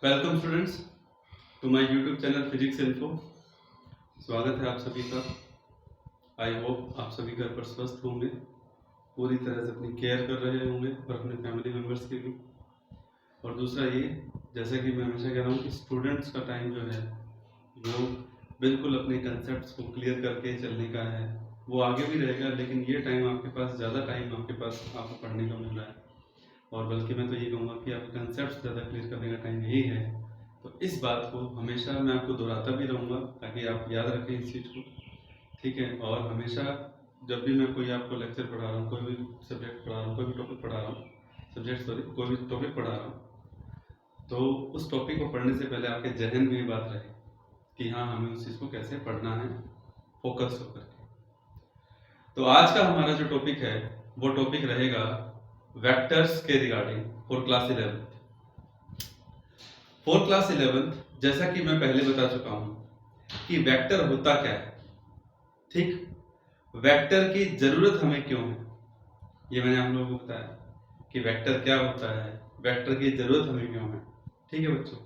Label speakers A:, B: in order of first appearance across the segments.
A: Welcome students to my YouTube channel physics info. स्वागत है आप सभी का। आई होप आप सभी घर पर स्वस्थ होंगे, पूरी तरह से अपनी केयर कर रहे होंगे और अपने फैमिली मेम्बर्स की भी। और दूसरा ये, जैसा कि मैं हमेशा कह रहा हूँ कि स्टूडेंट्स का टाइम जो है वो बिल्कुल अपने कंसेप्ट्स को क्लियर करके चलने का है। वो आगे भी रहेगा, लेकिन ये टाइम आपके पास, ज़्यादा टाइम आपके पास आपको पढ़ने का मिल रहा है। और बल्कि मैं तो ये कहूँगा कि आपके कंसेप्ट ज़्यादा क्लियर करने का टाइम यही है। तो इस बात को हमेशा मैं आपको दोहराता भी रहूँगा ताकि आप याद रखें इस चीज़ को, ठीक है। और हमेशा जब भी मैं कोई आपको लेक्चर पढ़ा रहा हूँ, कोई भी सब्जेक्ट पढ़ा रहा हूँ, कोई भी टॉपिक पढ़ा रहा हूँ, कोई भी टॉपिक पढ़ा रहा हूँ, तो उस टॉपिक को पढ़ने से पहले आपके जहन में ये बात रहे कि हाँ, हमें उस चीज़ को कैसे पढ़ना है, फोकस होकर के। तो आज का हमारा जो टॉपिक है वो टॉपिक रहेगा वेक्टर्स के regarding for class 11th। For class 11th जैसा कि मैं पहले बता चुका हूं कि वेक्टर होता क्या है, ठीक। वेक्टर की जरूरत हमें क्यों है, ये मैंने आप लोगों को बताया कि वेक्टर क्या होता है, वेक्टर की जरूरत हमें क्यों है, ठीक है बच्चों।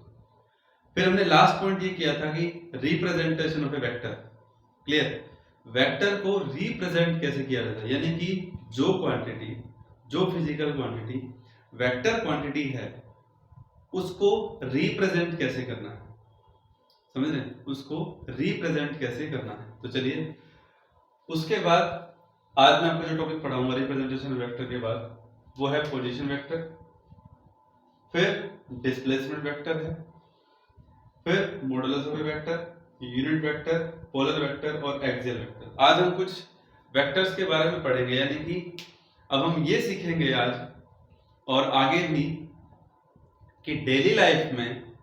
A: फिर हमने लास्ट पॉइंट ये किया था कि representation of a vector, clear. Vector को रिप्रेजेंट कैसे किया जाता है, यानी कि जो क्वांटिटी, जो फिजिकल क्वांटिटी वेक्टर क्वांटिटी है उसको रिप्रेजेंट कैसे करना है, समझ रहे हैं, उसको रिप्रेजेंट कैसे करना है। तो चलिए, उसके बाद आज मैं आपको जो टॉपिक पढ़ाऊंगा रिप्रेजेंटेशन वेक्टर के बाद, वो है पोजीशन वेक्टर, फिर डिस्प्लेसमेंट वेक्टर है, फिर modulus of a vector, unit vector, polar vector और एक्सियल वेक्टर। आज हम कुछ वेक्टर्स के बारे में पढ़ेंगे, यानी कि अब हम ये सीखेंगे आज और आगे भी कि डेली लाइफ में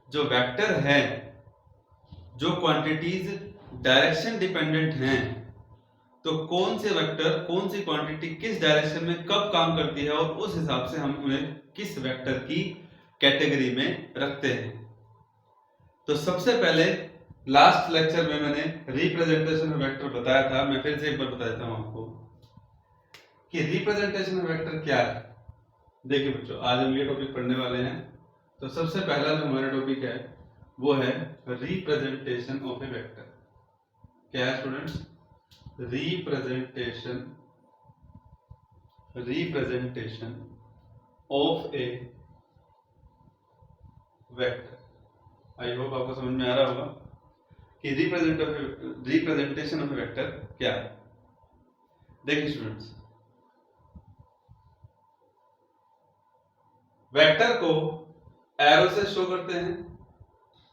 A: जो वेक्टर है, जो क्वांटिटीज डायरेक्शन डिपेंडेंट हैं, तो कौन से वेक्टर, कौन सी क्वांटिटी किस डायरेक्शन में कब काम करती है और उस हिसाब से हम उन्हें किस वेक्टर की कैटेगरी में रखते हैं। तो सबसे पहले लास्ट लेक्चर में मैंने रिप्रेजेंटेशन ऑफ वेक्टर बताया था, मैं फिर से एक बार बता देता हूं आपको कि रिप्रेजेंटेशन ऑफ वेक्टर क्या है। देखिए बच्चों, आज हम ये टॉपिक पढ़ने वाले हैं। तो सबसे पहला जो हमारा टॉपिक है वो है रिप्रेजेंटेशन ऑफ ए वेक्टर। क्या है students? Representation of a vector. I hope आपको समझ में आ रहा होगा कि रिप्रेजेंटेशन ऑफ ए वेक्टर क्या है। देखिए स्टूडेंट्स, वेक्टर को एरो से शो करते हैं,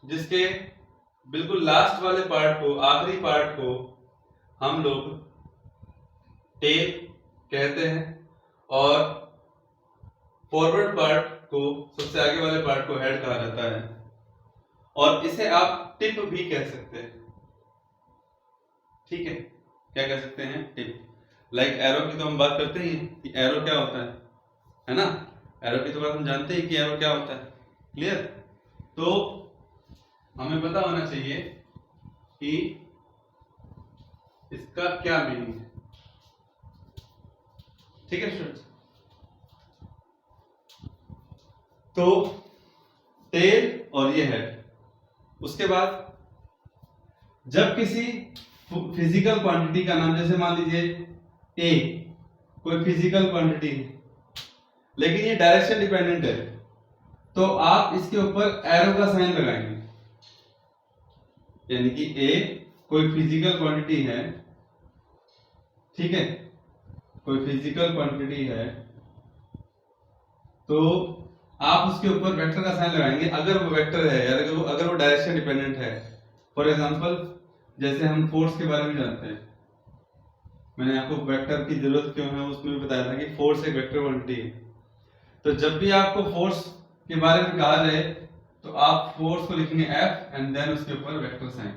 A: जिसके बिल्कुल लास्ट वाले पार्ट को, आखिरी पार्ट को हम लोग टेल कहते हैं और फॉरवर्ड पार्ट को, सबसे आगे वाले पार्ट को हेड कहा जाता है, और इसे आप टिप भी कह सकते हैं, ठीक है। क्या कह सकते हैं? टिप। लाइक एरो की तो हम बात करते ही कि एरो क्या होता है ना। एरो की तो बात हम जानते हैं कि एरो क्या होता है, क्लियर। तो हमें पता होना चाहिए कि इसका क्या मीनिंग है, ठीक है स्टूडेंट्स। तो टेल और ये हेड। उसके बाद जब किसी फिजिकल क्वांटिटी का नाम, जैसे मान लीजिए ए, कोई फिजिकल क्वांटिटी है लेकिन ये डायरेक्शन डिपेंडेंट है, तो आप इसके ऊपर एरो का साइन लगाएंगे, यानी कि ए कोई फिजिकल क्वांटिटी है, ठीक है, कोई फिजिकल क्वांटिटी है, तो आप उसके ऊपर वेक्टर का साइन लगाएंगे अगर वो वेक्टर है, या अगर वो डायरेक्शन डिपेंडेंट है। फॉर एग्जांपल, जैसे हम फोर्स के बारे में जानते हैं, मैंने आपको वेक्टर की जरूरत क्यों है उसमें भी बताया था कि फोर्स एक वेक्टर क्वांटिटी है। तो जब भी आपको फोर्स के बारे में कहा जाए तो आप फोर्स को लिखेंगे F एंड देन उसके ऊपर वेक्टर साइन।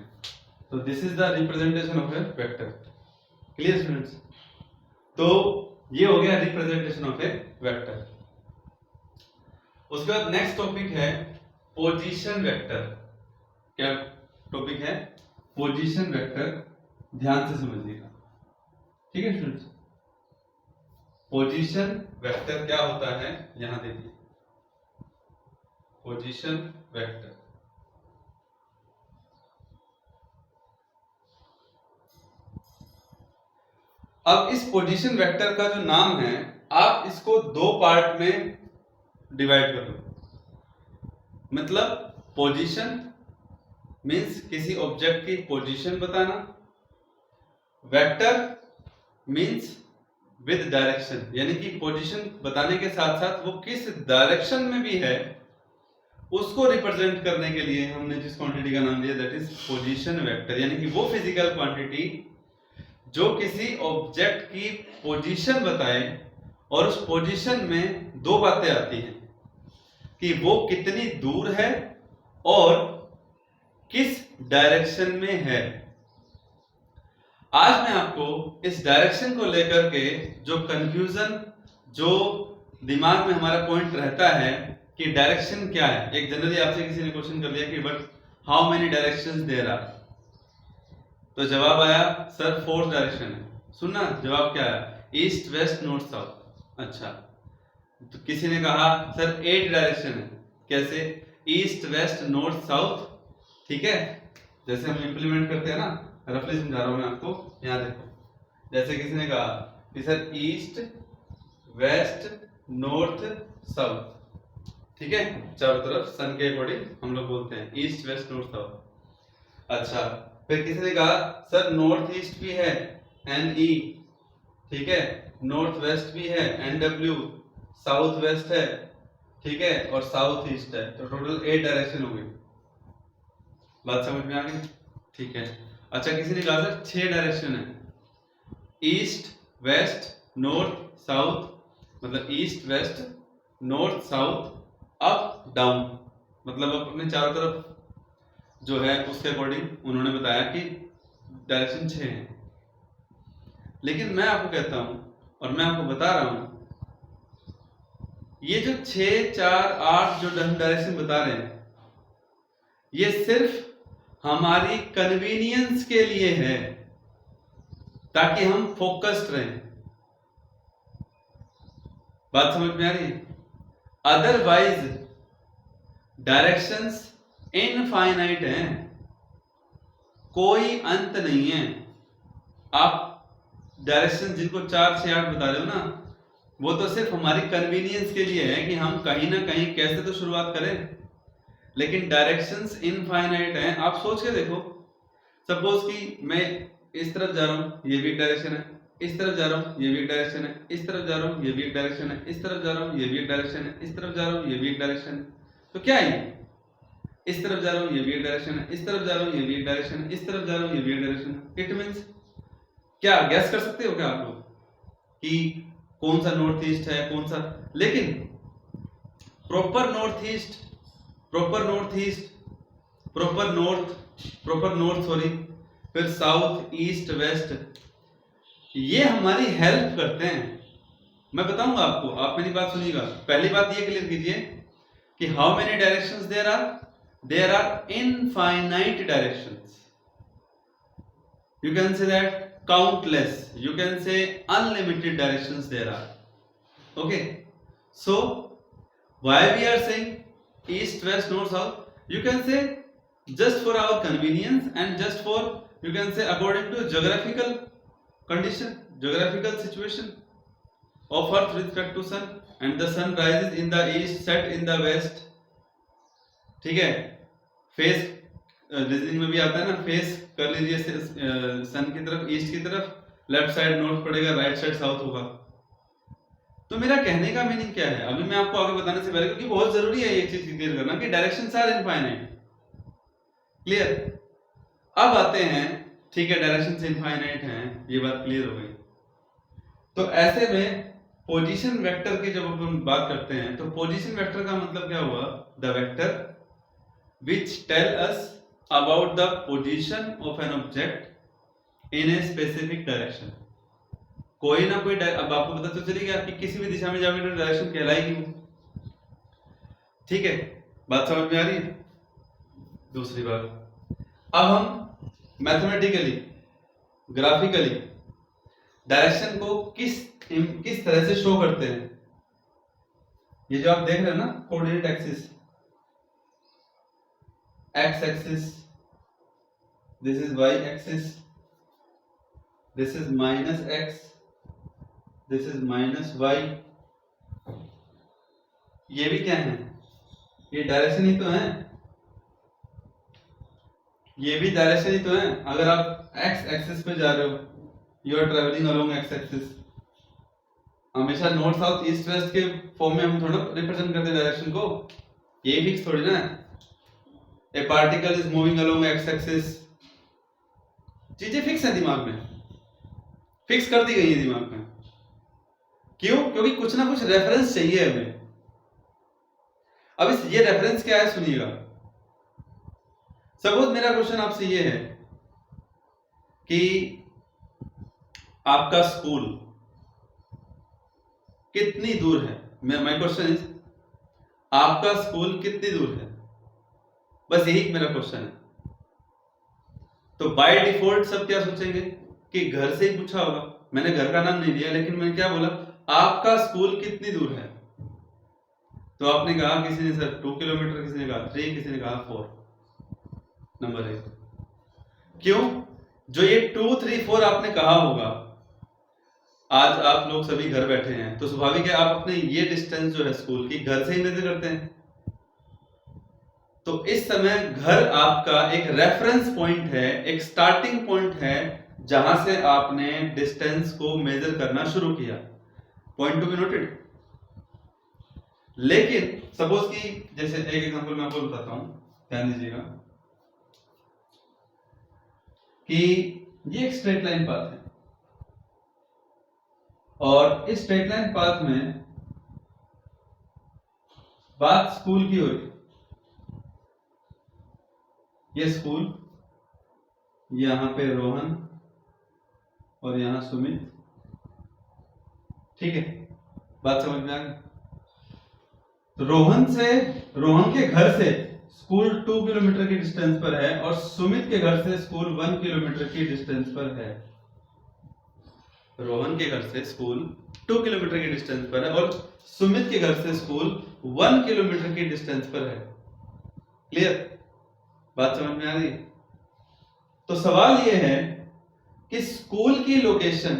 A: तो this is the representation of a vector, clear students. तो ये हो गया रिप्रेजेंटेशन ऑफ ए वेक्टर। उसके बाद नेक्स्ट टॉपिक है पोजीशन वेक्टर। क्या टॉपिक है? Position vector. ध्यान से समझिएगा, ठीक है स्टूडेंट्स। पोजीशन वेक्टर क्या होता है, यहां देखिए। Position vector. अब इस पोजीशन वेक्टर का जो नाम है, आप इसको दो पार्ट में डिवाइड कर लो। मतलब पोजीशन मीन्स किसी ऑब्जेक्ट की पोजीशन बताना, वेक्टर मीन्स विद डायरेक्शन, यानी कि पोजीशन बताने के साथ साथ वो किस डायरेक्शन में भी है उसको रिप्रेजेंट करने के लिए हमने जिस क्वांटिटी का नाम दिया दैट इज पोजीशन वेक्टर, यानी कि वो फिजिकल क्वांटिटी जो किसी ऑब्जेक्ट की पोजीशन बताए और उस पोजीशन में दो बातें आती हैं कि वो कितनी दूर है और किस डायरेक्शन में है। आज मैं आपको इस डायरेक्शन को लेकर के जो कंफ्यूजन, जो दिमाग में हमारा पॉइंट रहता है कि डायरेक्शन क्या है। एक जनरली आपसे किसी ने क्वेश्चन कर लिया कि but how many directions there are, तो जवाब आया सर 4 डायरेक्शन है। सुनना जवाब क्या आया, ईस्ट वेस्ट नॉर्थ साउथ। अच्छा, तो किसी ने कहा सर 8 डायरेक्शन है, कैसे, ईस्ट वेस्ट नॉर्थ साउथ। ठीक है, जैसे हम इंप्लीमेंट करते हैं ना, रफली समझा रहा हूं मैं आपको। यहां देखो, जैसे किसी ने कहा कि sir east west north south, ठीक है, चारों तरफ सन के अकॉर्डिंग हम लोग बोलते हैं ईस्ट वेस्ट नॉर्थ साउथ। अच्छा, फिर किसी ने कहा सर नॉर्थ ईस्ट भी है NE, ठीक है, नॉर्थ वेस्ट भी है NW, साउथ वेस्ट है, ठीक है, और साउथ ईस्ट है। तो टोटल 8 डायरेक्शन हो गई। बात समझ में आ गई? ठीक है। अच्छा, किसी ने कहा सर 6 डायरेक्शन है, ईस्ट वेस्ट नॉर्थ साउथ, मतलब east west north south up down, मतलब अपने चारों तरफ जो है उसके अकॉर्डिंग उन्होंने बताया कि डायरेक्शन 6 है। लेकिन मैं आपको कहता हूं और मैं आपको बता रहा हूं, ये जो 6 4 8 जो डायरेक्शन बता रहे हैं ये सिर्फ हमारी कन्वीनियंस के लिए है, ताकि हम फोकस्ड रहें। बात समझ में आ रही है? अदरवाइज डायरेक्शंस इनफाइनाइट हैं, कोई अंत नहीं है। आप डायरेक्शन जिनको 4 6 8 बता रहे हो ना, वो तो सिर्फ हमारी कन्वीनियंस के लिए है कि हम कहीं ना कहीं कैसे तो शुरुआत करें, लेकिन डायरेक्शंस इनफाइनाइट हैं। आप सोच के देखो, सपोज कि मैं इस तरफ जा रहा हूं, ये भी एक डायरेक्शन है, इस तरफ जा रहा हूं, ये भी एक डायरेक्शन है, इस तरफ जा रहा हूं, ये भी एक डायरेक्शन है, इस तरफ जा रहा हूं, ये भी एक डायरेक्शन है, इस तरफ जा रहा हूं, ये भी एक डायरेक्शन है। तो क्या है, इस तरफ जा रहा हूं, ये भी एक डायरेक्शन है, इस तरफ जा रहा हूं, ये भी एक डायरेक्शन है, इस तरफ जा रहा हूं, ये भी एक डायरेक्शन है। इट मींस क्या गैस कर सकते हो क्या आप लोग कि कौन सा नॉर्थ ईस्ट है, कौन सा? लेकिन proper north east, proper north east, proper north sorry, फिर साउथ ईस्ट वेस्ट, ये हमारी हेल्प करते हैं। मैं बताऊंगा आपको, आप मेरी बात सुनिएगा। पहली बात ये क्लियर कीजिए कि how many directions there are infinite directions. You can say that countless, you can say unlimited directions there are. Okay, so why we are saying east west north south? You can say just for our convenience and just for, you can say, according to geographical condition, geographical situation of earth with respect to sun, and the sun rises in the east, set in the west. ठीक है, face reasoning में भी आता है ना, face कर लीजिए सन की तरफ, ईस्ट की तरफ, लेफ्ट साइड नॉर्थ पड़ेगा, राइट साइड साउथ होगा। तो मेरा कहने का मीनिंग क्या है, अभी मैं आपको आगे बताने से पहले, क्योंकि बहुत जरूरी है ये चीज क्लियर करना कि डायरेक्शंस आर इनफाइनाइट। क्लियर? अब आते हैं, ठीक है, डायरेक्शंस इनफाइनाइट हैं, ये बात क्लियर हो गई। तो ऐसे में पोजीशन वेक्टर की जब हम बात करते हैं, तो पोजीशन वेक्टर का मतलब क्या हुआ, the vector which tell us about the position of an object in a specific direction। कोई ना कोई अब आपको पता तो चलेगा कि किसी भी दिशा में जाओगे तो डायरेक्शन कहलाएगी वो। ठीक है, बात समझ में आ रही है? दूसरी बात, अब हम मैथमेटिकली, ग्राफिकली डायरेक्शन को किस तरह से शो करते हैं। ये जो आप देख रहे हैं ना, coordinate axis, x axis, this is y axis, this is minus x, this is minus y. ये भी क्या है, ये डायरेक्शन ही तो है, ये भी डायरेक्शन ही तो है. अगर आप x एक्सिस पे जा रहे हो, you are travelling along x axis. हमेशा नॉर्थ साउथ ईस्ट वेस्ट के फॉर्म में हम थोड़ा रिप्रेजेंट करते हैं डायरेक्शन को, ये फिक्स थोड़ी ना है. ए particle is moving along x axis, चीजें फिक्स है दिमाग में, फिक्स कर दी गई है दिमाग में. क्यों? क्योंकि कुछ ना कुछ रेफरेंस चाहिए हमें. अब ये रेफरेंस क्या है सुनिएगा. सपोज मेरा क्वेश्चन आपसे ये है कि आपका स्कूल कितनी दूर है. माय क्वेश्चन इज आपका स्कूल कितनी दूर है, बस यही मेरा क्वेश्चन है. तो बाय डिफॉल्ट सब क्या सोचेंगे कि घर से ही पूछा होगा. मैंने घर का नाम नहीं दिया, लेकिन मैंने क्या बोला, आपका स्कूल कितनी दूर है. तो आपने कहा, किसी ने सर 2 किलोमीटर, किसी ने कहा 3, किसी ने कहा 4. नंबर 1. क्यों? जो ये 2, 3, 4 आपने कहा होगा, आज आप लोग सभी घर बैठे हैं, तो स्वाभाविक है आप अपने ये डिस्टेंस जो है स्कूल की घर से ही मेजर करते हैं. तो इस समय घर आपका एक रेफरेंस पॉइंट है, एक स्टार्टिंग पॉइंट है, जहां से आपने डिस्टेंस को मेजर करना शुरू किया. Point to be noted. लेकिन सपोज कि जैसे एक एग्जांपल मैं आपको बताता हूं, ध्यान दीजिएगा कि ये एक स्ट्रेट लाइन पाथ है, और इस स्ट्रेट लाइन पाथ में बात स्कूल की हो रही. ये स्कूल, यहां पे रोहन और यहां सुमित. ठीक है, बात समझ में आ गई. तो रोहन के घर से स्कूल 2 किलोमीटर की डिस्टेंस पर है, और सुमित के घर से स्कूल 1 किलोमीटर की डिस्टेंस पर है. रोहन के घर से स्कूल 2 किलोमीटर की डिस्टेंस पर है, और सुमित के घर से स्कूल 1 किलोमीटर की डिस्टेंस पर है. क्लियर? बात समझ में आ रही? तो सवाल यह है कि स्कूल की लोकेशन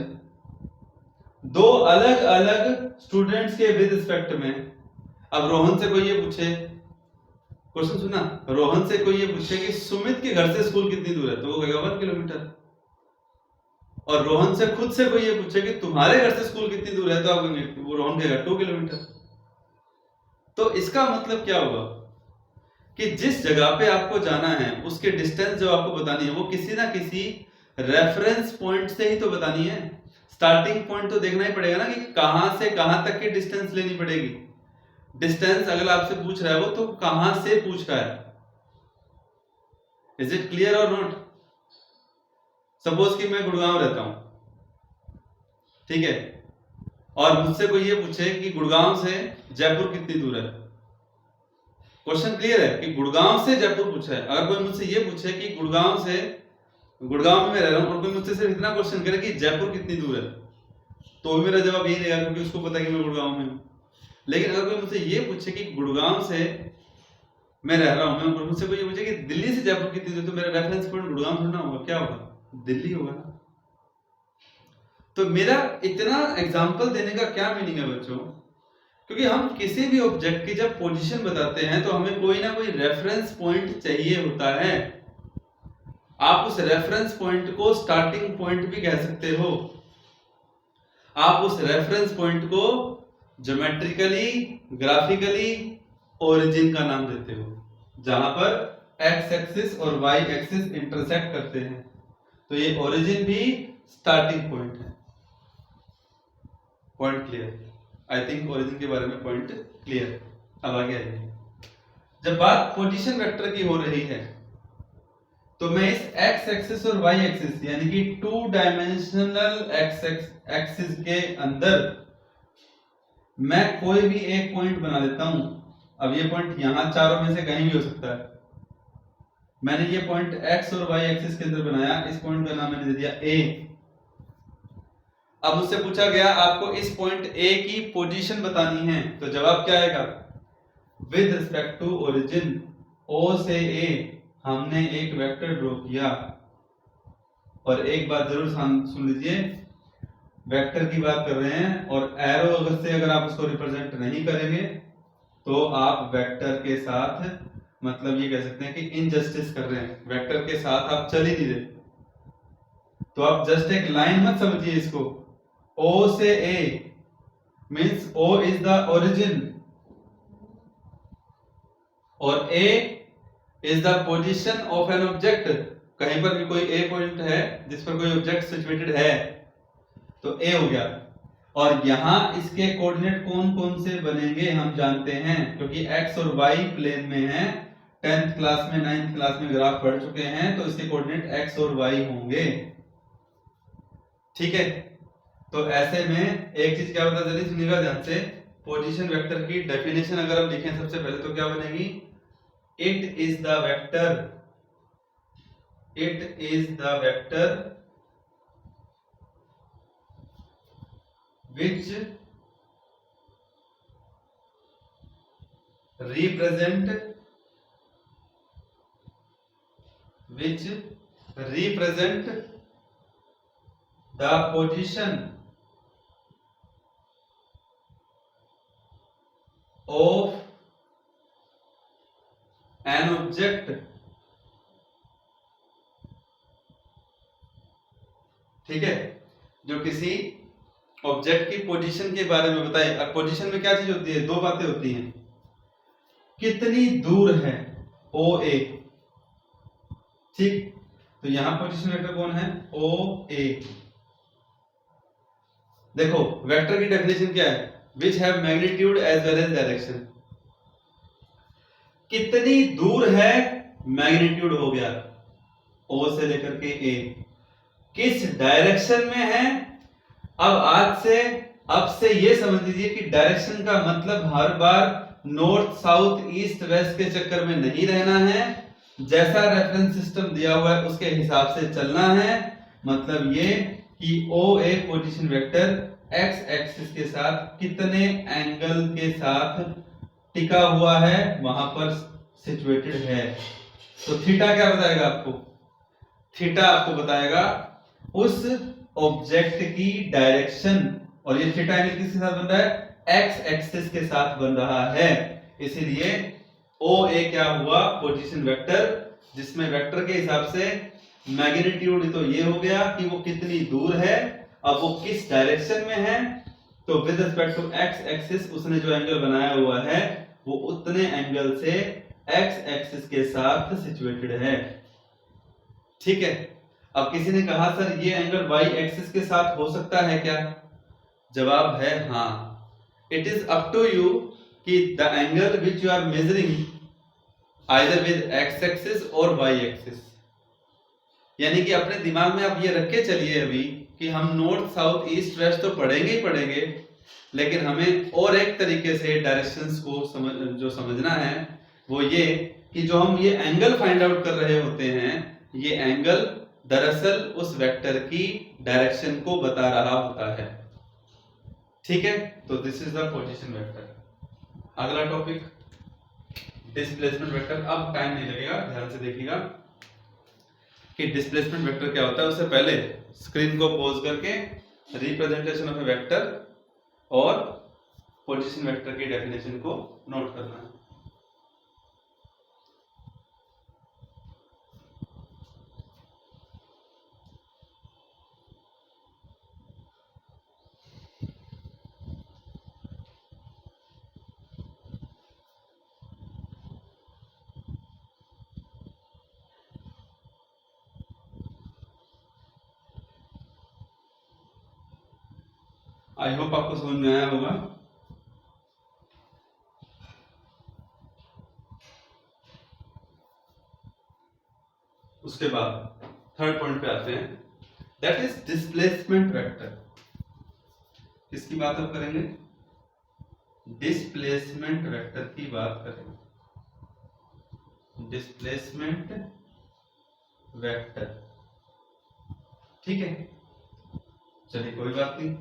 A: दो अलग अलग स्टूडेंट्स के विद रिस्पेक्ट में. अब रोहन से कोई ये पूछे, क्वेश्चन सुना, रोहन से कोई ये पूछे कि सुमित के घर से स्कूल कितनी दूर है, तो वो कहेगा 1 किलोमीटर. और रोहन से खुद से कोई ये पूछे कि तुम्हारे घर से स्कूल कितनी दूर है, तो आप कहेंगे, वो रोहन कहेगा 2 किलोमीटर. तो इसका मतलब क्या होगा कि जिस जगह पे आपको जाना है उसके डिस्टेंस जो आपको बतानी है, वो किसी ना किसी रेफरेंस पॉइंट से ही तो बतानी है. स्टार्टिंग पॉइंट तो देखना ही पड़ेगा ना कि कहां से कहां तक की डिस्टेंस लेनी पड़ेगी. डिस्टेंस अगर आपसे पूछ रहा है वो, तो कहां से पूछ रहा है. इज इट क्लियर और नॉट? सपोज कि मैं गुड़गांव रहता हूं, ठीक है, और मुझसे कोई ये पूछे कि गुड़गांव से जयपुर कितनी दूर है. क्वेश्चन क्लियर है कि गुड़गांव से जयपुर पूछा है. अगर कोई मुझसे ये पूछे कि गुड़गांव में मैं रह रहा हूं, और कोई मुझसे सिर्फ इतना क्वेश्चन करे कि जयपुर कितनी दूर है, तो मेरा जवाब यही रहेगा, क्योंकि उसको पता है कि मैं गुड़गांव में हूं. लेकिन अगर कोई मुझसे ये पूछे कि गुड़गांव से मैं रह रहा हूं, मैं मुझसे कोई ये पूछे कि दिल्ली से जयपुर कितनी दूर, तो मेरा रेफरेंस पॉइंट गुड़गांव थोड़ा होगा, क्या होगा, दिल्ली होगा ना. तो मेरा इतना एग्जांपल देने का क्या मीनिंग है बच्चों, क्योंकि हम किसी भी ऑब्जेक्ट की जब पोजीशन बताते हैं तो हमें कोई ना कोई रेफरेंस पॉइंट चाहिए होता है. आप उस रेफरेंस पॉइंट को स्टार्टिंग पॉइंट भी कह सकते हो. आप उस रेफरेंस पॉइंट को ज्योमेट्रिकली, ग्राफिकली ओरिजिन का नाम देते हो, जहां पर एक्स एक्सिस और वाई एक्सिस इंटरसेक्ट करते हैं. तो ये ओरिजिन भी स्टार्टिंग पॉइंट है. Point clear? I think origin के बारे में पॉइंट क्लियर. अब आगे आइए. जब बात पोजीशन वेक्टर की हो रही है, तो मैं इस एक्स एक्सिस और वाई एक्सिस यानी कि 2 डायमेंशनल एक्स एक्सिस के अंदर मैं कोई भी एक पॉइंट बना देता हूं. अब ये पॉइंट यहां चारों में से कहीं भी हो सकता है. मैंने ये पॉइंट एक्स और वाई एक्सिस के अंदर बनाया, इस पॉइंट का नाम मैंने दे दिया ए. अब मुझसे पूछा गया आपको इस पॉइंट ए की पोजीशन बतानी है, तो जवाब क्या आएगा, with respect to origin O से ए हमने एक वेक्टर ड्रॉ किया, और एक बात जरूर सुन लीजिए, वेक्टर की बात कर रहे हैं, और एरो अगर आप उसको रिप्रेजेंट नहीं करेंगे तो आप वेक्टर के साथ, मतलब ये कह सकते हैं कि इनजस्टिस कर रहे हैं, वेक्टर के साथ आप चल ही नहीं रहे। तो आप जस्ट एक लाइन मत समझिए इसको, O से A means O is the origin और A is the position of an object. कहीं पर भी कोई A पॉइंट है जिस पर कोई ऑब्जेक्ट सिचुएटेड है तो A हो गया। और यहां इसके कोऑर्डिनेट कौन कौन से बनेंगे हम जानते हैं, क्योंकि x और y प्लेन में है। 10th क्लास में 9th क्लास में ग्राफ पढ़ चुके हैं, तो इसके कोऑर्डिनेट x और y होंगे। ठीक है, तो ऐसे में एक चीज क्या पता चली, सुनिएगा ध्यान से। पोजीशन वेक्टर की डेफिनेशन अगर हम लिखें सबसे पहले तो क्या बनेगी, it is the vector which represent the position of an object। ठीक है, जो किसी ऑब्जेक्ट की पोजीशन के बारे में बताए। अब पोजीशन में क्या चीज होती है, दो बातें होती हैं, कितनी दूर है ओ ए। ठीक, तो यहां पोजीशन वेक्टर कौन है, ओ ए। देखो वेक्टर की डेफिनेशन क्या है, which have magnitude as well as direction. कितनी दूर है, मैग्नीट्यूड हो गया ओ से लेकर के ए, किस डायरेक्शन में है। अब से ये समझ लीजिए कि डायरेक्शन का मतलब हर बार नॉर्थ साउथ ईस्ट वेस्ट के चक्कर में नहीं रहना है, जैसा रेफरेंस सिस्टम दिया हुआ है उसके हिसाब से चलना है। मतलब ये कि ओ ए पोजीशन वेक्टर एक्स एक्सिस के साथ कितने एंगल के साथ टिका हुआ है, वहां पर सिचुएटेड है। तो थीटा क्या बताएगा आपको, थीटा आपको बताएगा उस ऑब्जेक्ट की डायरेक्शन, और ये थीटा एंगल किसके साथ बन रहा है, एक्स एक्सिस के साथ बन रहा है। इसीलिए ओ ए क्या हुआ, पोजीशन वेक्टर, जिसमें वेक्टर के हिसाब से मैग्नीट्यूड तो ये हो गया कि वो कितनी दूर है, अब वो किस डायरेक्शन में है, तो with respect to X axis उसने जो एंगल बनाया हुआ है वो उतने एंगल से एक्स एक्सिस के साथ सिचुएटेड है। ठीक है, अब किसी ने कहा सर ये एंगल वाई एक्सिस के साथ हो सकता है क्या, जवाब है हाँ। It is up to you कि the angle which you are measuring either with X axis और वाई एक्सिस, यानी कि अपने दिमाग में आप ये रख के चलिए अभी कि हम नॉर्थ साउथ ईस्ट वेस्ट तो पढ़ेंगे ही पढ़ेंगे, लेकिन हमें और एक तरीके से डायरेक्शंस को समझना है, वो ये कि जो हम ये एंगल फाइंड आउट कर रहे होते हैं, ये एंगल दरअसल उस वेक्टर की डायरेक्शन को बता रहा होता है। ठीक है, तो this is the position vector. अगला टॉपिक डिस्प्लेसमेंट वेक्टर। अब टाइम नहीं लगेगा, ध्यान से देखिएगा कि डिस्प्लेसमेंट वेक्टर क्या होता है। उससे पहले स्क्रीन को पॉज करके रिप्रेजेंटेशन ऑफ ए वेक्टर और पोजीशन वेक्टर की डेफिनेशन को नोट करना है। आई होप आपको समझ में आया होगा। उसके बाद थर्ड पॉइंट पे आते हैं, दैट इज डिस्प्लेसमेंट वेक्टर। किसकी बात हम करेंगे, डिस्प्लेसमेंट वेक्टर की बात करेंगे। डिस्प्लेसमेंट वेक्टर, ठीक है, चलिए कोई बात नहीं।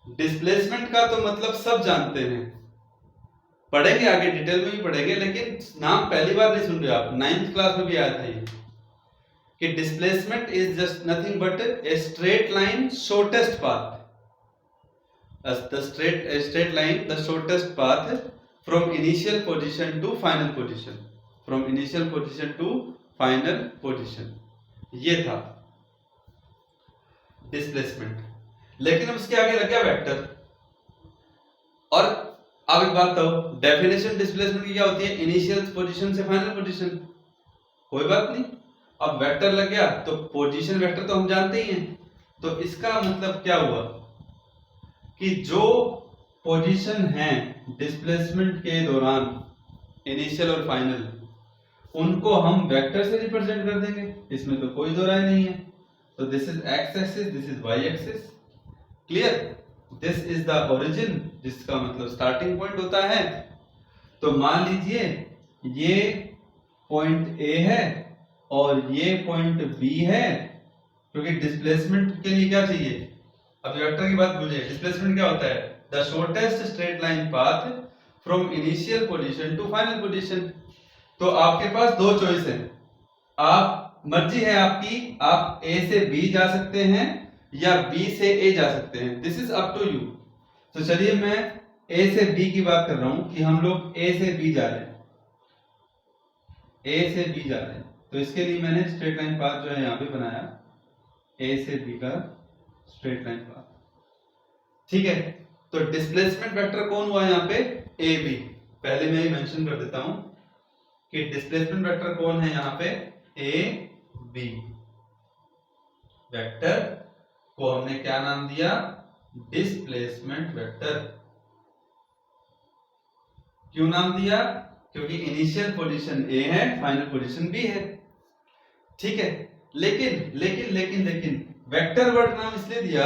A: डिस्प्लेसमेंट का तो मतलब सब जानते हैं, पढ़ेंगे आगे, डिटेल में भी पढ़ेंगे, लेकिन नाम पहली बार नहीं सुन रहे आप, 9th क्लास में भी आया था ये कि displacement is just nothing but a straight line shortest path, the straight line the shortest path from initial position to final position, from initial position to final position, ये था डिस्प्लेसमेंट। लेकिन अब उसके आगे लग गया वेक्टर। और अब एक बात तो डेफिनेशन डिस्प्लेसमेंट की क्या होती है, इनिशियल पोजीशन से फाइनल पोजीशन, कोई बात नहीं। अब वेक्टर लग गया तो पोजीशन वेक्टर तो हम जानते ही हैं, तो इसका मतलब क्या हुआ कि जो पोजीशन है डिस्प्लेसमेंट के दौरान इनिशियल और फाइनल, उनको हम वेक्टर से रिप्रेजेंट कर देंगे, इसमें तो कोई दो राय नहीं है। तो this is X axis, this is Y axis, clear. This is the origin, जिसका मतलब स्टार्टिंग पॉइंट होता है। तो मान लीजिए ये पॉइंट ए है और ये पॉइंट बी है, क्योंकि डिस्प्लेसमेंट के लिए क्या चाहिए, अब वेक्टर की बात भूलिए, डिस्प्लेसमेंट क्या होता है, the shortest straight line path from initial position to final position. तो आपके पास दो चॉइस है, आप मर्जी है आपकी, आप ए से बी जा सकते हैं या बी से ए जा सकते हैं, this is up to you. तो चलिए मैं ए से बी की बात कर रहा हूं कि हम लोग ए से बी जा रहे हैं, ए से बी जा रहे हैं, तो इसके लिए मैंने स्ट्रेट लाइन पाथ जो है यहां पे बनाया, ए से बी का स्ट्रेट लाइन पाथ, ठीक है। तो डिस्प्लेसमेंट वेक्टर कौन हुआ यहाँ पे, ए बी। पहले मैं मेंशन कर देता हूं कि डिस्प्लेसमेंट वेक्टर कौन है यहाँ पे, ए बी। वेक्टर को हमने क्या नाम दिया, डिस्प्लेसमेंट वेक्टर। क्यों नाम दिया, क्योंकि इनिशियल पोजीशन ए है, फाइनल पोजीशन बी है, ठीक है। लेकिन लेकिन लेकिन लेकिन वेक्टर वर्ड नाम इसलिए दिया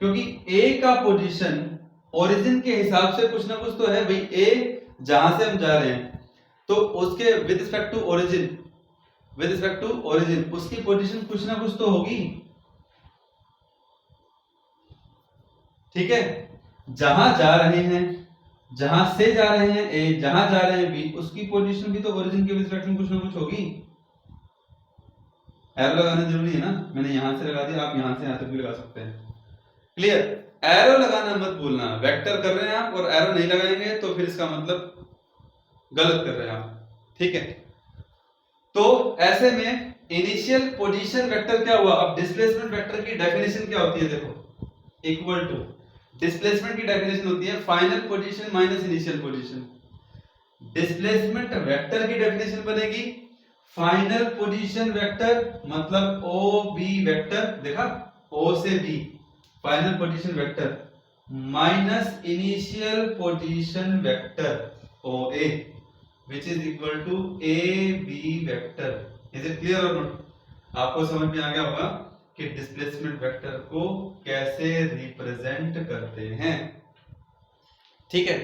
A: क्योंकि ए का पोजीशन ओरिजिन के हिसाब से कुछ ना कुछ तो है भाई, ए जहां से हम जा रहे हैं तो उसके with respect to origin, with respect to origin उसकी पोजीशन कुछ ना कुछ तो होगी, ठीक है। जहां जा रहे हैं, जहां से जा रहे हैं ए, जहां जा रहे हैं बी, उसकी पोजीशन भी तो ओरिजिन के विद रिस्पेक्ट में कुछ ना कुछ होगी। एरो लगाना जरूरी है ना, मैंने यहां से लगा दिया, आप यहां से यहां तक भी लगा सकते हैं, क्लियर। एरो लगाना मत भूलना, वेक्टर कर रहे हैं आप और एरो नहीं लगाएंगे तो फिर इसका मतलब गलत कर रहे हैं आप, ठीक है। तो ऐसे में इनिशियल पोजीशन वेक्टर क्या हुआ, अब डिस्प्लेसमेंट वेक्टर की डेफिनेशन क्या होती है, देखो, इक्वल टू डिस्प्लेसमेंट की डेफिनेशन होती है final position minus initial position. Displacement vector की डेफिनेशन बनेगी फाइनल पोजीशन वेक्टर मतलब ओ बी वेक्टर, देखा, ओ से B final position vector minus initial position vector O A, which is equal to a b vector। is it clear or not? आपको समझ में आ गया होगा कि डिस्प्लेसमेंट वेक्टर को कैसे रिप्रेजेंट करते हैं, ठीक है।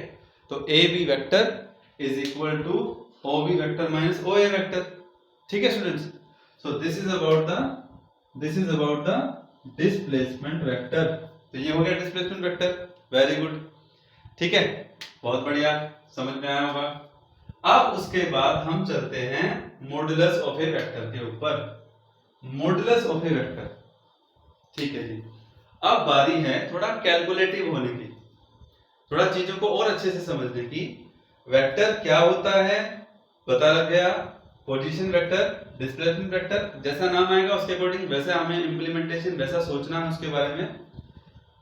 A: तो A B vector is equal to O B vector minus O A vector, ठीक है students. So this is about the displacement vector. तो ये हो गया डिस्प्लेसमेंट वेक्टर, वेरी गुड, ठीक है, बहुत बढ़िया, समझ में आया होगा। अब उसके बाद हम चलते हैं मॉडुलस ऑफ ए वेक्टर के ऊपर, मॉडुलस ऑफ ए वेक्टर, ठीक है जी। अब बारी है थोड़ा कैलकुलेटिव होने की, थोड़ा चीजों को और अच्छे से समझने की। वेक्टर क्या होता है पता लग गया, पोजीशन वेक्टर, डिस्प्लेसमेंट वेक्टर, जैसा नाम आएगा उसके अकॉर्डिंग वैसे हमें इंप्लीमेंटेशन वैसा सोचना है उसके बारे में।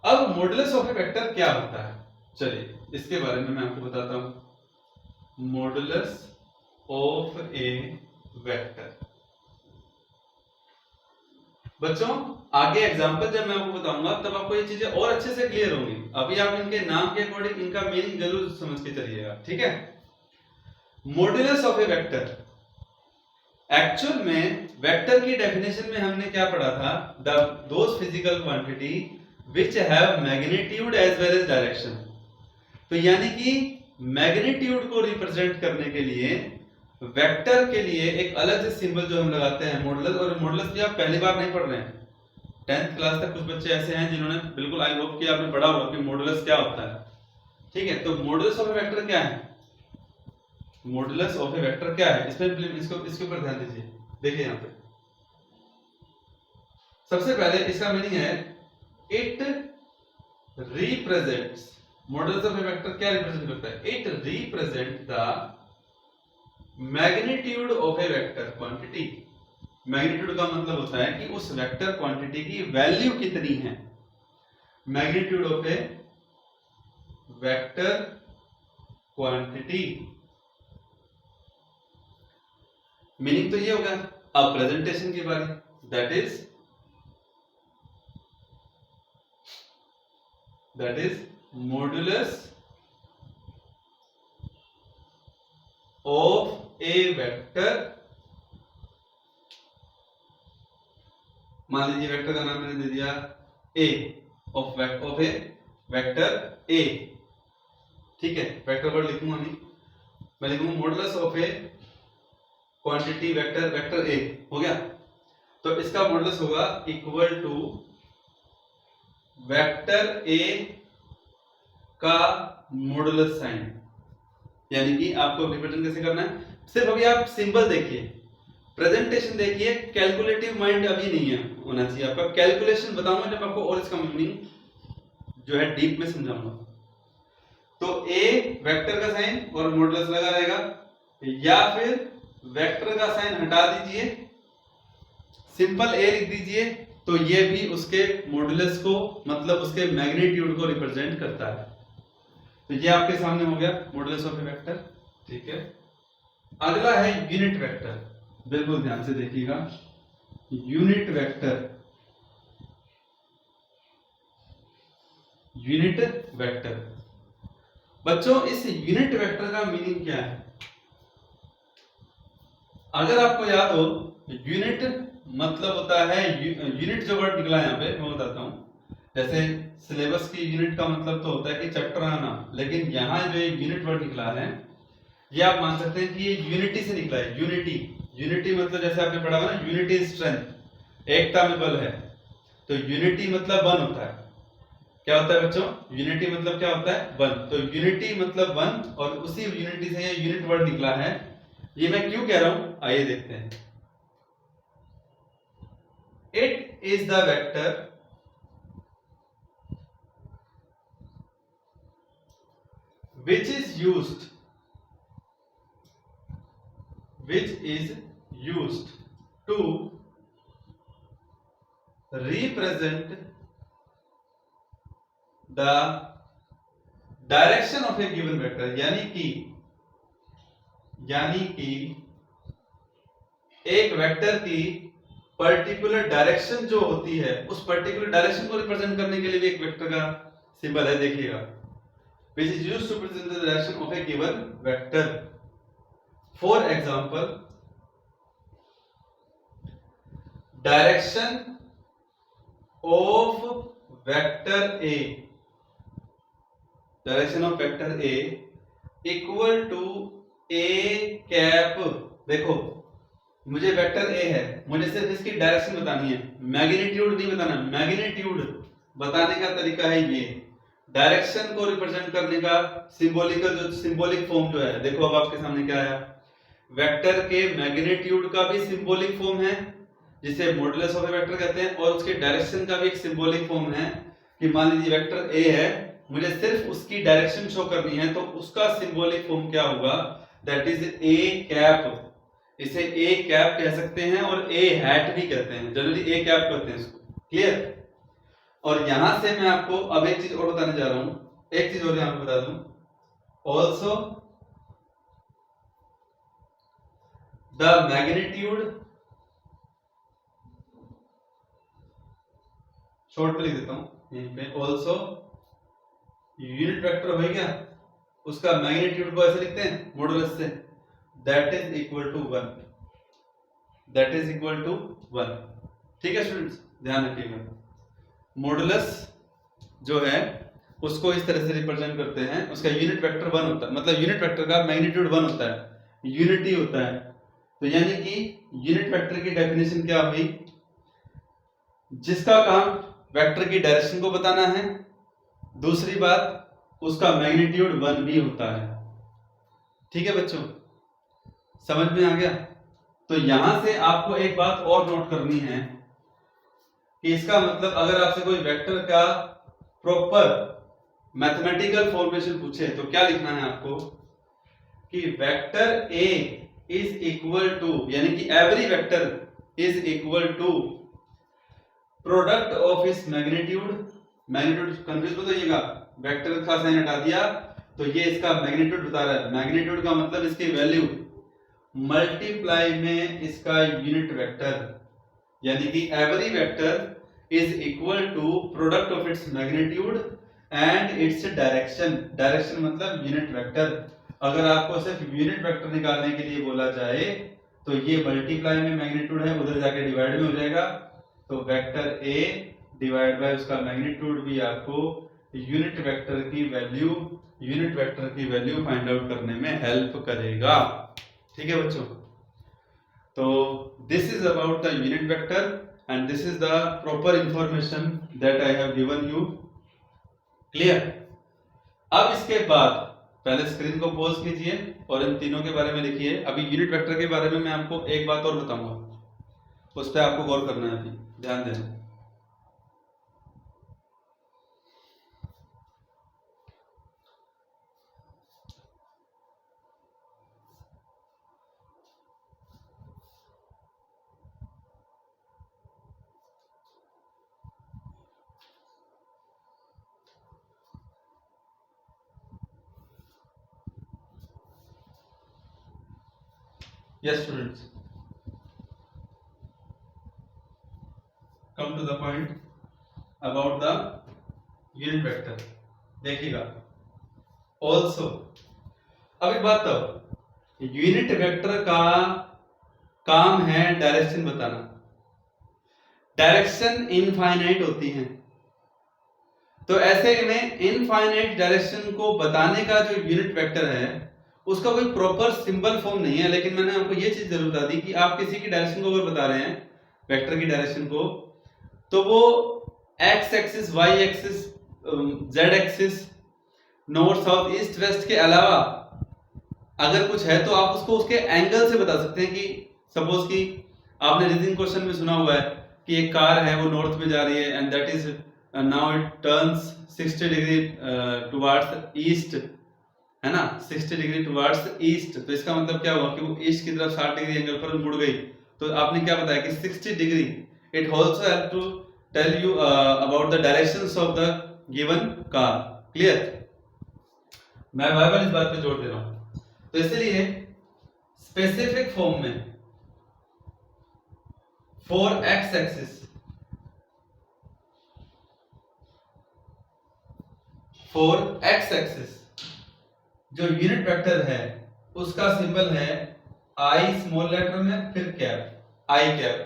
A: अब मॉडुलस ऑफ ए वेक्टर क्या होता है, चलिए इसके बारे में मैं आपको बताता हूं। मॉडुलस ऑफ ए वेक्टर, बच्चों आगे एग्जांपल जब मैं आपको बताऊंगा तब आपको ये चीजें और अच्छे से क्लियर होंगी, अभी आप इनके नाम के अकॉर्डिंग इनका मीनिंग जरूर समझ के चलिएगा, ठीक है। Modulus of a vector, actual में वेक्टर की डेफिनेशन में हमने क्या पढ़ा था, those physical quantity which have magnitude as well as direction. तो यानी कि मैग्नीट्यूड को रिप्रेजेंट करने के लिए वेक्टर के लिए एक अलग से सिंबल जो हम लगाते हैं मॉडुलस, और मॉडुलस भी आप पहली बार नहीं पढ़ रहे हैं, 10th क्लास तक कुछ बच्चे ऐसे हैं जिन्होंने बिल्कुल, आई होप कि आपने पढ़ा होगा कि मॉडुलस क्या होता है, ठीक है। तो मॉडुलस ऑफ वेक्टर क्या है, मॉडुलस ऑफ ए वेक्टर क्या है, इसमें इसके ऊपर ध्यान दीजिए। देखिए यहाँ पे सबसे पहले इसका मीनिंग है it represents, modulus of a vector क्या रिप्रेजेंट करता है, it represent the magnitude of a vector quantity. Magnitude का मतलब होता है कि उस वेक्टर क्वांटिटी की वैल्यू कितनी है। Magnitude of a vector quantity, meaning तो ये होगा। अब प्रेजेंटेशन की बारी, that is modulus of a vector. मान लीजिए वेक्टर का नाम मैंने दे दिया ए, ऑफ ए वेक्टर ए, ठीक है। वेक्टर वर्ड लिखूंगा नहीं, मैं लिखूंगा modulus of A quantity vector A, हो गया। तो इसका मॉडुलस होगा इक्वल टू वेक्टर ए का मॉडुलस साइन। यानी कि आपको रिप्रेजेंट कैसे करना है, सिर्फ अभी आप सिंबल देखिए, प्रेजेंटेशन देखिए, कैलकुलेटिव माइंड अभी नहीं है होना चाहिए आपका। कैलकुलेशन बताऊंगा जब आपको और इसका मीनिंग जो है डीप में समझाऊंगा। तो ए वेक्टर का साइन और मॉडुलस लगा रहेगा, या फिर वेक्टर का साइन हटा दीजिए, सिंपल ए लिख दीजिए, तो ये भी उसके मॉडुलस को मतलब उसके मैग्नीट्यूड को रिप्रेजेंट करता है। तो ये आपके सामने हो गया मॉडुलस ऑफ ए वेक्टर, ठीक है। अगला है यूनिट वेक्टर, बिल्कुल ध्यान से देखिएगा। यूनिट वेक्टर, यूनिट वेक्टर बच्चों, इस यूनिट वेक्टर का मीनिंग क्या है? अगर आपको याद हो, यूनिट मतलब होता है, यूनिट जो वर्ड निकला यहाँ पे मैं बताता हूँ। जैसे सिलेबस की यूनिट का मतलब तो होता है कि चैप्टर आना, लेकिन यहाँ जो यूनिट वर्ड निकला है ये आप मान सकते हैं कि ये यूनिटी से निकला है। यूनिटी मतलब जैसे आपने पढ़ा हुआ ना, यूनिटी स्ट्रेंथ, एकता में बल है। तो यूनिटी मतलब वन होता है। क्या होता है बच्चों? यूनिटी मतलब क्या होता है? वन। तो यूनिटी मतलब वन, और उसी यूनिटी से ये यूनिट वर्ड निकला है। ये मैं क्यों कह रहा हूं, आइए देखते हैं। It is the vector which is used to represent the direction of a given vector। यानी कि एक वेक्टर की पर्टिकुलर डायरेक्शन जो होती है, उस पर्टिकुलर डायरेक्शन को रिप्रेजेंट करने के लिए भी एक वेक्टर का सिंबल है, देखिएगा। which is used to represent the direction of a given vector। For example, direction of vector A, direction of vector A equal to A cap। देखो, मुझे वेक्टर A है, मुझे सिर्फ इसकी डायरेक्शन बतानी है, मैग्नीट्यूड नहीं बताना। मैग्नीट्यूड बताने का तरीका है ये। डायरेक्शन को रिप्रेजेंट करने का सिंबॉलिक फॉर्म जो है, देखो अब आपके सामने क्या आया। वेक्टर के मैग्नीट्यूड का भी सिंबॉलिक फॉर्म है, जिसे मॉडुलस ऑफ ए वेक्टर कहते हैं, और उसके डायरेक्शन का भी एक सिंबॉलिक फॉर्म है। कि मान लीजिए वेक्टर ए है, मुझे सिर्फ उसकी डायरेक्शन शो करनी है, तो उसका सिंबॉलिक फॉर्म क्या होगा? That is A cap. इसे ए कैप कह सकते हैं और ए हैट भी कहते हैं, जनरली ए कैप कहते हैं इसको। क्लियर? और यहां से मैं आपको अब एक चीज और बताने जा रहा हूं, एक चीज और यहां पे बता दूं। ऑल्सो द मैग्नीट्यूड, शॉर्ट पे लिख देता हूं यहीं पे, ऑल्सो यूनिट वेक्टर हो गया, उसका मैग्नीट्यूड को ऐसे लिखते हैं मॉडुलस से, that is equal to 1। That is equal to 1। ठीक है स्टूडेंट्स, ध्यान रखिएगा। मॉडुलस जो है उसको इस तरह से रिप्रेजेंट करते हैं, उसका यूनिट वेक्टर 1 होता है, मतलब यूनिट वेक्टर का मैग्नीट्यूड 1 होता है, यूनिटी होता है। तो यानी कि यूनिट वेक्टर की डेफिनेशन क्या हुई? जिसका काम वेक्टर की डायरेक्शन को बताना है, दूसरी बात उसका मैग्नीट्यूड 1 भी होता है। ठीक है बच्चों, समझ में आ गया? तो यहां से आपको एक बात और नोट करनी है कि इसका मतलब अगर आपसे कोई वेक्टर का प्रॉपर मैथमेटिकल फॉर्मेशन पूछे तो क्या लिखना है आपको कि vector A is equal to, यानी कि every vector is equal to product of इस मैग्नीट्यूड। मैग्नीट्यूड कंफ्यूज मत होइएगा, वेक्टर का साइन हटा दिया तो ये इसका मैग्नीट्यूड बता रहा है। मैग्नीट्यूड का मतलब इसकी वैल्यू मल्टीप्लाई में इसका यूनिट वेक्टर, यानी कि every vector is equal to product of its magnitude and its direction. Direction मतलब यूनिट वेक्टर। अगर आपको सिर्फ यूनिट वेक्टर निकालने के लिए बोला जाए तो ये मल्टीप्लाई में मैग्नीट्यूड है, उधर जाके डिवाइड में हो जाएगा, तो वेक्टर ए डिवाइड बाय उसका मैग्नीट्यूड भी आपको यूनिट वेक्टर की वैल्यू फाइंड आउट करने में हेल्प करेगा। ठीक है बच्चों, तो this is about the unit vector and this is the proper information that I have given you. Clear? अब इसके बाद पहले स्क्रीन को पॉज कीजिए और इन तीनों के बारे में लिखिए। अभी यूनिट वेक्टर के बारे में मैं आपको एक बात और बताऊंगा, उस पर आपको गौर करना है, अभी ध्यान देना। Yes students, come to the point about the unit vector। देखिएगा also, अब एक बात, तो यूनिट वेक्टर का काम है डायरेक्शन बताना। डायरेक्शन इनफाइनाइट होती है, तो ऐसे में इनफाइनाइट डायरेक्शन को बताने का जो यूनिट वेक्टर है उसका कोई प्रॉपर सिंबल फॉर्म नहीं है। लेकिन मैंने आपको ये चीज जरूर बता दी कि आप किसी की डायरेक्शन को अगर बता रहे हैं, वेक्टर की डायरेक्शन को, तो वो X axis, Y axis, Z axis, north south east west के अलावा अगर कुछ है तो आप उसको उसके एंगल से बता सकते हैं। कि सपोज कि आपने रीजनिंग क्वेश्चन में सुना हुआ है कि एक कार है वो नॉर्थ में जा रही है and that is now it turns 60 degree towards east, है ना, 60 डिग्री टुवर्ड्स ईस्ट। तो इसका मतलब क्या हुआ कि वो ईस्ट की तरफ 60 डिग्री एंगल पर मुड़ गई। तो आपने क्या बताया कि 60 degree. It also help to tell you about the directions of the given car. Clear? मैं बार-बार इस बात पे जोर दे रहा हूं। तो इसलिए स्पेसिफिक फॉर्म में फॉर एक्स एक्सिस, जो यूनिट वेक्टर है उसका सिंबल है आई स्मॉल लेटर में फिर cap, I cap.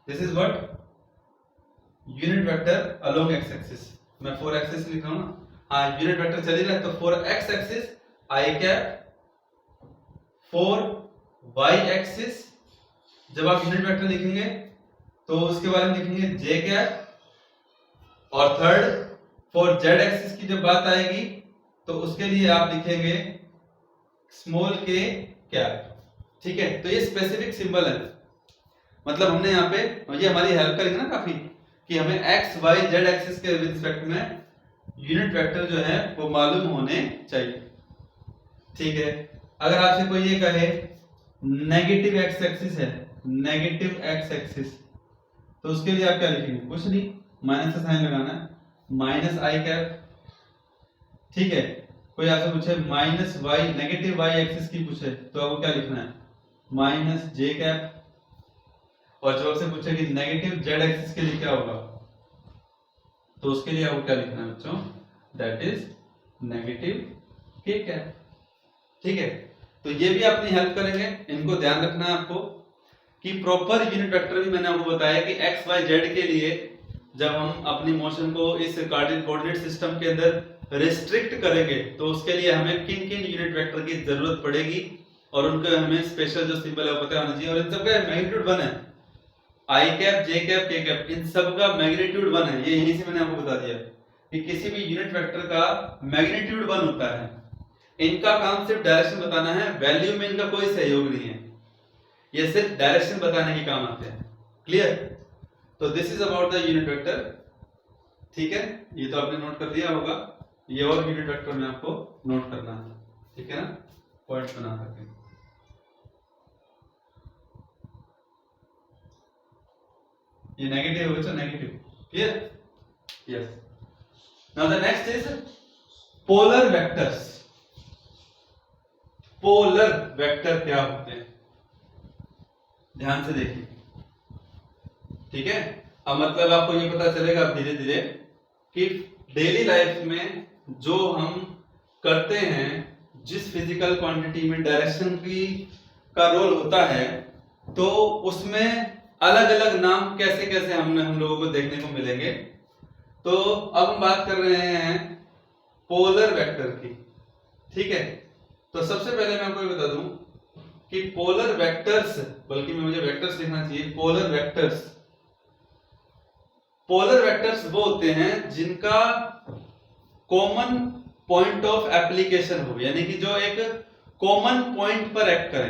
A: This is what unit vector along x axis. मैं फॉर एक्सिस लिख रहा हूं ना, हाँ यूनिट वेक्टर चल रहा है, तो for X axis I cap, for Y axis जब आप यूनिट वेक्टर लिखेंगे तो उसके बारे में लिखेंगे जे कैप, और थर्ड फॉर जेड एक्सिस की जब बात आएगी तो उसके लिए आप लिखेंगे स्मॉल के कैप। ठीक है, तो ये स्पेसिफिक सिंबल है। मतलब हमने यहाँ पे, ये हमारी हेल्प करेगा ना काफी, कि हमें एक्स वाई जेड एक्सिस के रिस्पेक्ट में यूनिट वेक्टर जो है वो मालूम होने चाहिए। ठीक है, अगर आपसे कोई ये कहे नेगेटिव एक्स एक्सिस है, नेगेटिव एक्स एक्सिस, तो उसके लिए आप क्या लिखेंगे? कुछ नहीं, माइनस का साइन लगाना है, माइनस आई कैप। ठीक है, कोई आपसे पूछे minus Y, negative Y axis की पूछे तो आपको क्या लिखना है? Minus J cap. और जब आपसे पूछे कि नेगेटिव जेड एक्सिस के लिए क्या होगा, तो उसके लिए आपको क्या लिखना है बच्चों? दैट इज नेगेटिव के कैप। ठीक है, तो ये भी अपनी हेल्प करेंगे। इनको ध्यान रखना है आपको कि प्रॉपर यूनिट वेक्टर भी मैंने आपको बताया कि एक्स वाई जेड के लिए जब हम अपनी मोशन को इस कोऑर्डिनेट सिस्टम के अंदर रिस्ट्रिक्ट करेंगे तो उसके लिए हमें किन किन यूनिट वेक्टर की जरूरत पड़ेगी और उनका हमें स्पेशल जो सिंबल है वो पता होना चाहिए। और इन सबका मैग्नीट्यूड 1 है, आई कैप, जे कैप, के कैप, इन सब का मैग्नीट्यूड 1 है। ये यहीं से मैंने आपको बता दिया कि किसी भी यूनिट वेक्टर का मैग्नीट्यूड 1 होता है। इनका काम सिर्फ डायरेक्शन बताना है, वैल्यू में इनका कोई सहयोग नहीं है, ये सिर्फ डायरेक्शन बताने के काम आते हैं। क्लियर? तो this is about the unit vector. ठीक है, ये तो आपने नोट कर लिया होगा, ये और यूनिट वेक्टर में आपको नोट करना है। ठीक है ना, पॉइंट्स बना करके। ये नेगेटिव है, negative. Clear? Yes. Now the next is polar vectors. Polar vector क्या होते हैं, ध्यान से देखिए। ठीक है, अब मतलब आपको ये पता चलेगा धीरे धीरे कि डेली लाइफ में जो हम करते हैं, जिस फिजिकल क्वांटिटी में डायरेक्शन की का रोल होता है, तो उसमें अलग अलग नाम कैसे कैसे हम लोगों को देखने को मिलेंगे। तो अब हम बात कर रहे हैं पोलर वेक्टर की। ठीक है, तो सबसे पहले मैं आपको ये बता दूं कि पोलर वेक्टर्स, बल्कि मुझे वेक्टर्स लिखना चाहिए, पोलर वेक्टर्स। पोलर वेक्टर्स वो होते हैं जिनका कॉमन पॉइंट ऑफ एप्लीकेशन हो, यानी कि जो एक कॉमन पॉइंट पर एक्ट करे।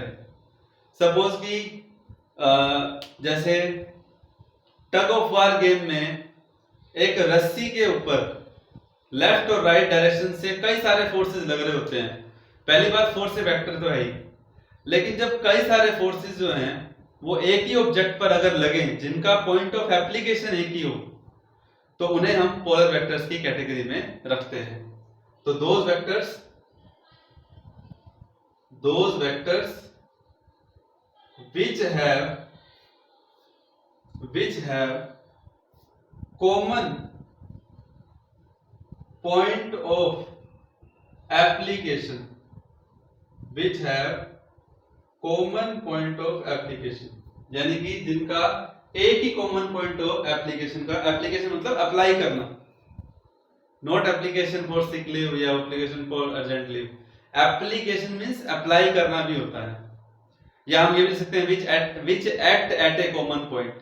A: सपोज कि जैसे टग ऑफ वार गेम में एक रस्सी के ऊपर लेफ्ट और राइट डायरेक्शन से कई सारे फोर्सेस लग रहे होते हैं। पहली बात, फोर्स से वेक्टर तो है ही, लेकिन जब कई सारे फोर्सेस जो हैं वो एक ही ऑब्जेक्ट पर अगर लगे, जिनका पॉइंट ऑफ एप्लीकेशन एक ही हो, तो उन्हें हम पोलर वेक्टर्स की कैटेगरी में रखते हैं। तो those vectors which have common point of application, यानी कि जिनका एक ही कॉमन पॉइंट ऑफ एप्लीकेशन का, एप्लीकेशन मतलब अप्लाई करना, not application for sick leave या application for urgent leave. Application means apply करना भी होता है, या हम ये भी लिख सकते हैं which act at a common point।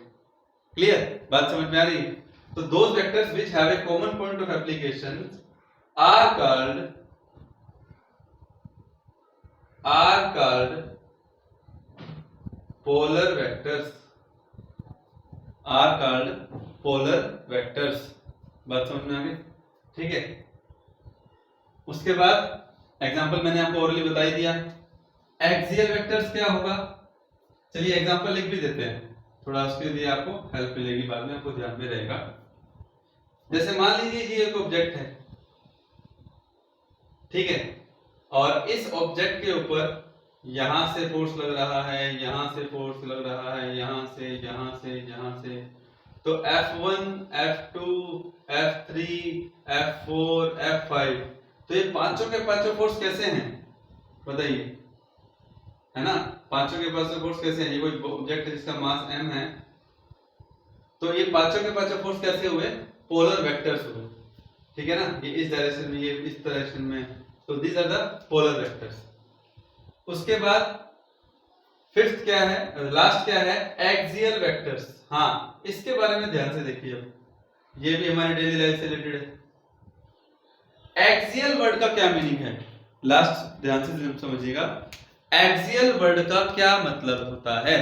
A: Clear? बात समझ में आ रही है? तो those vectors which have a common point of application are called polar vectors, बात समझ में आ गई? ठीक है, उसके बाद एग्जांपल मैंने आपको ऑलरेडी बता ही दिया। एक्सियल वेक्टर्स क्या होगा, चलिए एग्जांपल लिख भी देते हैं, थोड़ा उसके लिए आपको हेल्प मिलेगी, बाद में आपको ध्यान में रहेगा। जैसे मान लीजिए ये एक ऑब्जेक्ट है, ठीक है, और इस ऑब्जेक्ट के ऊपर यहां से फोर्स लग रहा है, यहां से फोर्स लग रहा है, यहां से, यहां से, यहां से। तो F1, F2, F3, F4, F5, तो ये पांचों के पांचों फोर्स कैसे हैं बताइए, है ना? पांचों के पांचों फोर्स कैसे हैं? ये कोई ऑब्जेक्ट है जिसका मास m है, तो ये पांचों के पांचों फोर्स कैसे हुए? पोलर वेक्टर्स हुए। ठीक है ना, ये इस डायरेक्शन में, ये इस डायरेक्शन में, तो these are the polar vectors. उसके बाद फिफ्थ क्या है, लास्ट क्या है? Axial vectors. हाँ, इसके बारे में ध्यान से देखिए, अब ये भी हमारे डेली लाइफ से रिलेटेड है। एक्सियल वर्ड का क्या मीनिंग है, लास्ट ध्यान से समझिएगा। एक्सियल वर्ड का क्या मतलब होता है?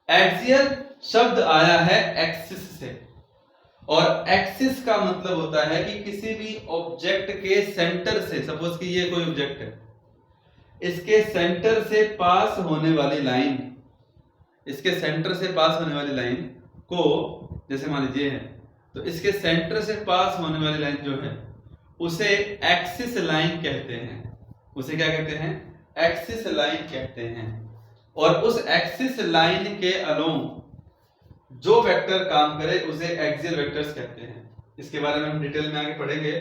A: एक्सियल शब्द आया है एक्सिस से, और एक्सिस का मतलब होता है कि किसी भी ऑब्जेक्ट के सेंटर से, सपोज कि ये कोई ऑब्जेक्ट है, इसके सेंटर से पास होने वाली लाइन, इसके सेंटर से पास होने वाली लाइन को, जैसे मान लीजिए है, तो इसके सेंटर से पास होने वाली लाइन जो है उसे एक्सिस लाइन कहते हैं। उसे क्या कहते हैं? एक्सिस लाइन कहते हैं। और उस एक्सिस लाइन के अलोंग जो वेक्टर काम करे उसे एक्सियल वेक्टर्स कहते हैं। इसके बारे में हम डिटेल में आगे पढ़ेंगे।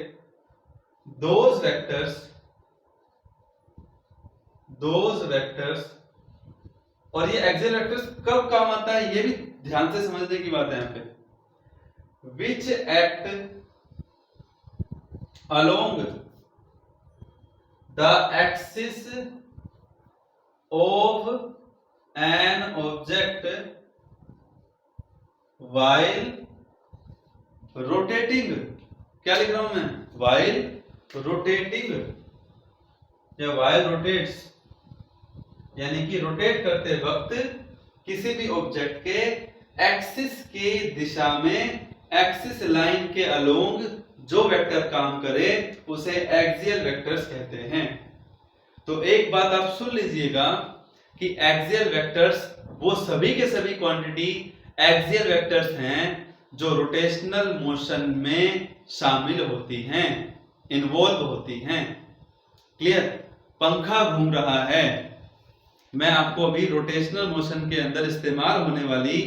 A: दोज वेक्टर्स, और ये एक्सियल वेक्टर्स कब काम आता है ये भी ध्यान से समझने की बात है यहाँ पे। Which act along the axis of an object while rotating, क्या लिख रहा हूं मैं? while रोटेटिंग या while rotates यानी कि रोटेट करते वक्त किसी भी ऑब्जेक्ट के एक्सिस के दिशा में एक्सिस लाइन के अलोंग जो वेक्टर काम करे उसे एक्सियल वेक्टर्स कहते हैं। तो एक बात आप सुन लीजिएगा कि एक्सियल वेक्टर्स वो सभी के सभी क्वांटिटी एक्सियल वेक्टर्स हैं जो रोटेशनल मोशन में शामिल होती हैं, इन्वॉल्व होती हैं। क्लियर? पंखा घूम रहा है, मैं आपको अभी रोटेशनल मोशन के अंदर इस्तेमाल होने वाली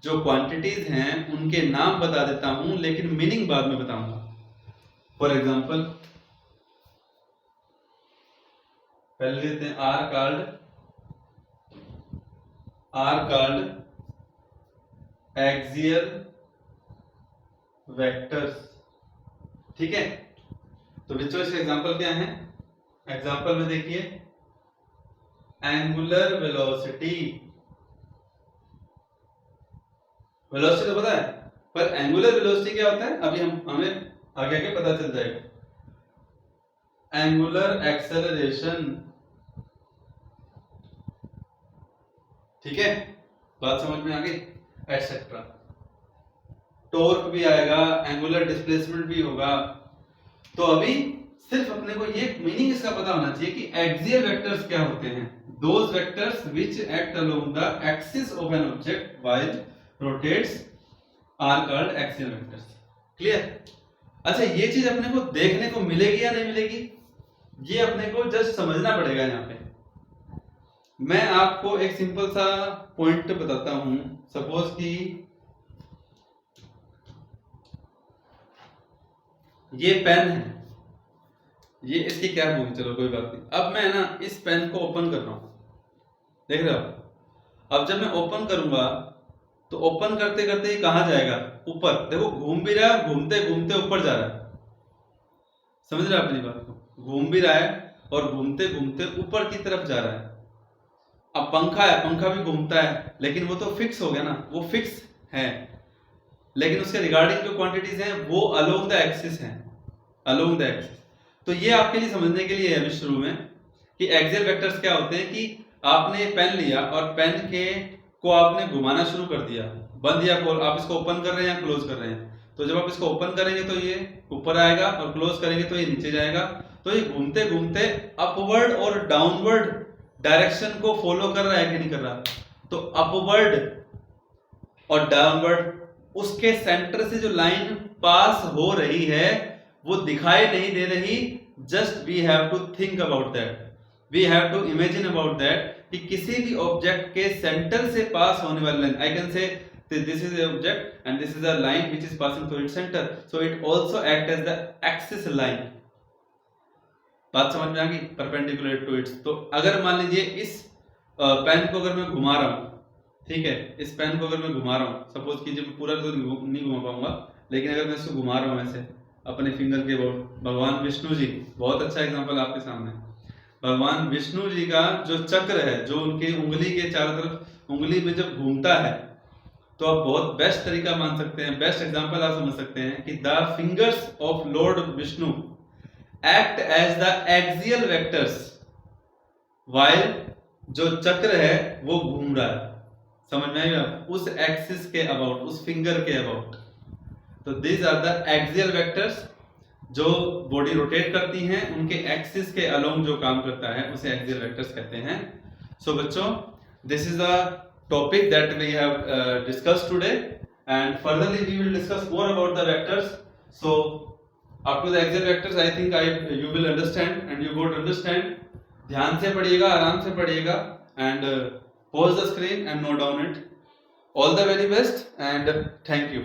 A: जो क्वांटिटीज हैं उनके नाम बता देता हूं, लेकिन मीनिंग बाद में बताऊंगा। फॉर एग्जांपल पहले लेते हैं आर कॉल्ड एक्सियल वेक्टर्स। ठीक है, तो बच्चों इसका एग्जांपल क्या है? एग्जांपल में देखिए, एंगुलर वेलोसिटी तो पता है, पर एंगुलर वेलोसिटी क्या होता है अभी हमें आगे आगे पता चल जाएगा। एंगुलर एक्सेलरेशन, ठीक है, बात समझ में आ गई, एटसेट्रा। टॉर्क भी आएगा, एंगुलर डिस्प्लेसमेंट भी होगा। तो अभी सिर्फ अपने को ये मीनिंग इसका पता होना चाहिए कि एक्सियल वेक्टर्स क्या होते हैं। Those vectors which act along the axis of an object while rotates are called axial vectors. Clear? अच्छा, ये चीज अपने को देखने को मिलेगी या नहीं मिलेगी, ये अपने को जस्ट समझना पड़ेगा। यहाँ पे मैं आपको एक सिंपल सा पॉइंट बताता हूं। सपोज कि ये पेन है, ये इसकी कैप होगी, चलो कोई बात नहीं। अब मैं ना इस पेन को ओपन कर रहा हूं, देख रहे हो? अब जब मैं ओपन करूंगा तो ओपन करते करते ये कहां जाएगा? ऊपर। देखो घूम भी रहा है, घूमते घूमते ऊपर जा रहा है। समझ रहे हो अपनी बात को? घूम भी रहा है और घूमते घूमते ऊपर की तरफ जा रहा है। अब पंखा है, पंखा भी घूमता है, लेकिन वो तो फिक्स हो गया ना, वो फिक्स है, लेकिन उसके रिगार्डिंग जो क्वांटिटीज हैं वो अलोंग द एक्सिस हैं, अलोंग द एक्सिस। तो ये आपके लिए समझने के लिए है अभी शुरू में कि एक्सियल वेक्टर्स क्या होते हैं। कि आपने पेन लिया और पेन के को आपने घुमाना शुरू कर दिया, बंद या खोल, आप इसको ओपन कर रहे हैं या क्लोज कर रहे हैं। तो जब आप इसको ओपन करेंगे तो ये ऊपर आएगा और क्लोज करेंगे तो ये नीचे जाएगा। तो ये घूमते घूमते अपवर्ड और डाउनवर्ड डायरेक्शन को फॉलो कर रहा है कि नहीं कर रहा? तो अपवर्ड और डाउनवर्ड, उसके सेंटर से जो लाइन पास हो रही है वो दिखाई नहीं दे रही। Just we have to think about that, we have to imagine about that कि किसी भी ऑब्जेक्ट के सेंटर से पास होने वाली line, I can say this is a object and this is a line which is passing through its center, so it also act as the axis line. बात समझ में आ गई? Perpendicular to its. तो अगर मान लीजिए इस पेन को अगर मैं घुमा रहा हूं, ठीक है, इस पेन को अगर मैं घुमा रहा हूं, सपोज कीजिए पूरा तो नहीं घुमा पाऊंगा, लेकिन अगर मैं इसको घुमा रहा हूं ऐसे अपने फिंगर के अबाउट, भगवान विष्णु जी, बहुत अच्छा एग्जांपल आपके सामने, भगवान विष्णु जी का जो चक्र है, जो उनके उंगली के चारों तरफ उंगली में जब घूमता है, तो आप बहुत बेस्ट तरीका मान सकते हैं, बेस्ट एग्जांपल आप समझ सकते हैं कि the fingers of Lord Vishnu act as the axial vectors while जो चक्र है वो घूम रहा है। समझ में आएगा? उस एक्सिस के अबाउट, उस फिंगर के अबाउट। तो these are the axial vectors, जो बॉडी रोटेट करती हैं उनके एक्सिस के अलोंग जो काम करता है उसे एक्सियल वेक्टर्स कहते हैं। सो बच्चों, this is the topic that we have discussed today, and furtherly we will discuss more about the vectors. So up to the axial vectors I think you will understand and you go to understand. ध्यान से पढ़िएगा, आराम से पढ़िएगा, and pause the screen and note down it. All the very best and thank you.